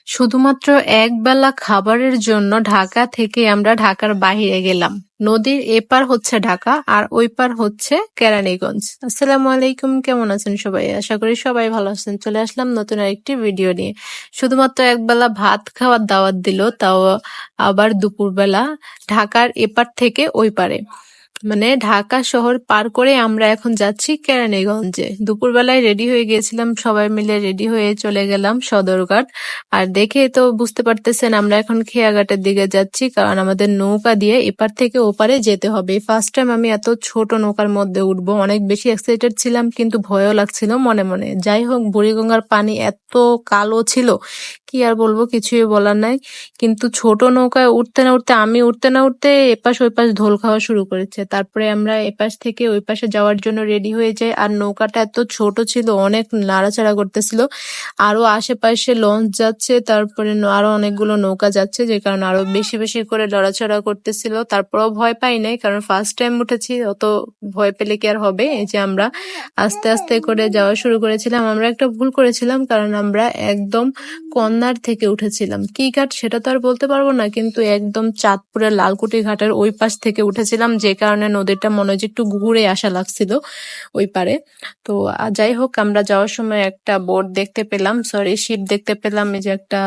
শুধুমাত্র একবেলা খাবারের জন্য ঢাকা থেকে আমরা ঢাকার বাইরে গেলাম। নদীর এপার হচ্ছে ঢাকা আর ওই পার হচ্ছে কেরানীগঞ্জ। আসসালামু আলাইকুম, কেমন আছেন সবাই? আশা করি সবাই ভালো আছেন। চলে আসলাম নতুন আরেকটি ভিডিও নিয়ে। শুধুমাত্র একবেলা ভাত খাওয়ার দাওয়াত দিল, তাও আবার দুপুরবেলা, ঢাকার এপার থেকে ওই পারে। মানে ঢাকা শহর পার করে আমরা এখন যাচ্ছি কেরানীগঞ্জে। দুপুরবেলায় রেডি হয়ে গিয়েছিলাম, সবাই মিলে রেডি হয়ে চলে গেলাম সদরঘাট। আর দেখে তো বুঝতে পারতেছেন আমরা এখন খেয়াঘাটের দিকে যাচ্ছি, কারণ আমাদের নৌকা দিয়ে এপার থেকে ওপারে যেতে হবে। ফার্স্ট টাইম আমি এত ছোট নৌকার মধ্যে উঠবো, অনেক বেশি এক্সাইটেড ছিলাম, কিন্তু ভয়ও লাগছিল মনে মনে। যাই হোক, বুড়িগঙ্গার পানি এত কালো ছিল, কি আর বলবো, কিছুই বলার নাই। কিন্তু ছোট নৌকায় উঠতে না উঠতে, আমি উঠতে না উঠতে এপাশ ওই পাশ ঢোল খাওয়া শুরু করেছে। তারপরে আমরা এপাশ থেকে ওই পাশে যাওয়ার জন্য রেডি হয়ে যাই। আর নৌকাটা এত ছোট ছিল, অনেক নাড়াচাড়া করতেছিল। আরো আশেপাশে লঞ্চ যাচ্ছে, তারপরে আরো অনেকগুলো নৌকা যাচ্ছে, যে কারণে আরো বেশি বেশি করে লড়াচড়া করতেছিল। তারপরেও ভয় পাই নাই, কারণ ফার্স্ট টাইম উঠেছি, অত ভয় পেলে কি আর হবে। এই যে আমরা আস্তে আস্তে করে যাওয়া শুরু করেছিলাম। আমরা একটা ভুল করেছিলাম, কারণ আমরা একদম কন্যার থেকে উঠেছিলাম। কি ঘাট সেটা তো আর বলতে পারবো না, কিন্তু একদম চাঁদপুরের লালকুটি ঘাটের ওই পাশ থেকে উঠেছিলাম, যে কারণে নদীটা মনে হয় যে একটু ঘুরে আসা লাগছিল ওই পারে। তো যাই হোক, আমরা যাওয়ার সময় একটা বোট দেখতে পেলাম, সরি শিপ দেখতে পেলাম। এই যে একটা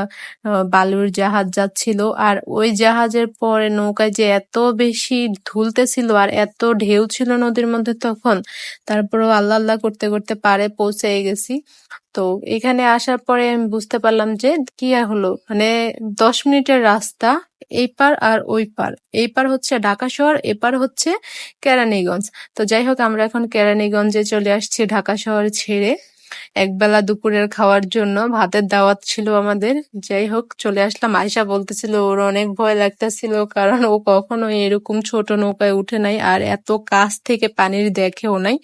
বালুর জাহাজ যাচ্ছিল, আর ওই জাহাজের পরে নৌকায় যে এত বেশি ধুলতেছিল আর এত ঢেউ ছিল নদীর মধ্যে তখন। তারপরেও আল্লাহ আল্লাহ করতে করতে পারে পৌঁছে গেছি। তো এখানে আসার পরে আমি বুঝতে পারলাম যে কি আর হলো, মানে 10 মিনিটের রাস্তা এই পার আর ওই পার। এই পার হচ্ছে ঢাকা শহর, এপার হচ্ছে কেরানীগঞ্জ। তো যাই হোক, আমরা এখন কেরানীগঞ্জে চলে আসছি ঢাকা শহর ছেড়ে, একবেলা দুপুরের খাওয়ার জন্য। ভাতের দাওয়াত ছিল আমাদের। যাই হোক, চলে আসলাম। আয়শা বলতেছিল ওর অনেক ভয় লাগতেছিল, কারণ ও কখনো এরকম ছোট নৌকায় উঠে নাই আর এত কাছ থেকে পানির দেখেও নাই।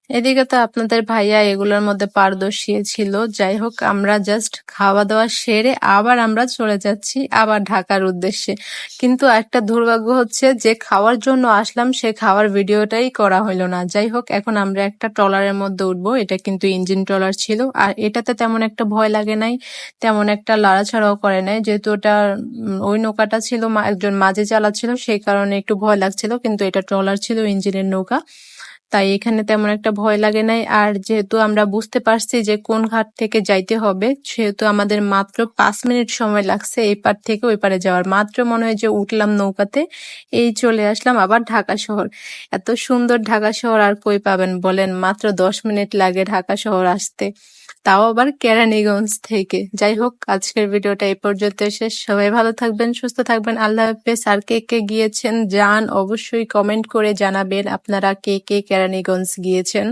এদিকে তো আপনাদের ভাইয়া এগুলোর মধ্যে পারদর্শী ছিল। যাই হোক, আমরা জাস্ট খাওয়া দাওয়া সেরে আবার আমরা চলে যাচ্ছি আবার ঢাকার উদ্দেশ্যে। কিন্তু একটা দুর্ভাগ্য হচ্ছে যে খাওয়ার জন্য আসলাম, সে খাওয়ার ভিডিওটাই করা হইলো না। যাই হোক, এখন আমরা একটা ট্রলারের মধ্যে উঠবো। এটা কিন্তু ইঞ্জিন ট্রলার ছিল, আর এটাতে তেমন একটা ভয় লাগে নাই, তেমন একটা লাড়াছাড়াও করে নাই, যেহেতু ওটা ওই নৌকাটা ছিল একজন মাঝি চালাচ্ছিল, সেই কারণে একটু ভয় লাগছিল। কিন্তু এটা ট্রলার ছিল, ইঞ্জিনের নৌকা, তাই এখানে তেমন একটা ভয় লাগে নাই। আর যেহেতু আমরা বুঝতে পারছি যে কোন ঘাট থেকে যাইতে হবে, সেহেতু আমাদের মাত্র 5 মিনিট সময় লাগছে এই পার থেকে ওই পারে যাওয়ার। মাত্র মনে হয় যে উঠলাম নৌকাতে, এই চলে আসলাম আবার ঢাকা শহর। এত সুন্দর ঢাকা শহর আর কই পাবেন বলেন? মাত্র 10 মিনিট লাগে ঢাকা শহর আসতে, তাও আবার কেরানীগঞ্জ থেকে। যাই হোক, আজকের ভিডিওটা এই পর্যন্ত শেষ। সবাই ভালো থাকবেন, সুস্থ থাকবেন, আল্লাহ হাফেজ। আর কে কে গিয়েছেন যান অবশ্যই কমেন্ট করে জানাবেন আপনারা কে কে কেরানীগঞ্জ গিয়েছেন।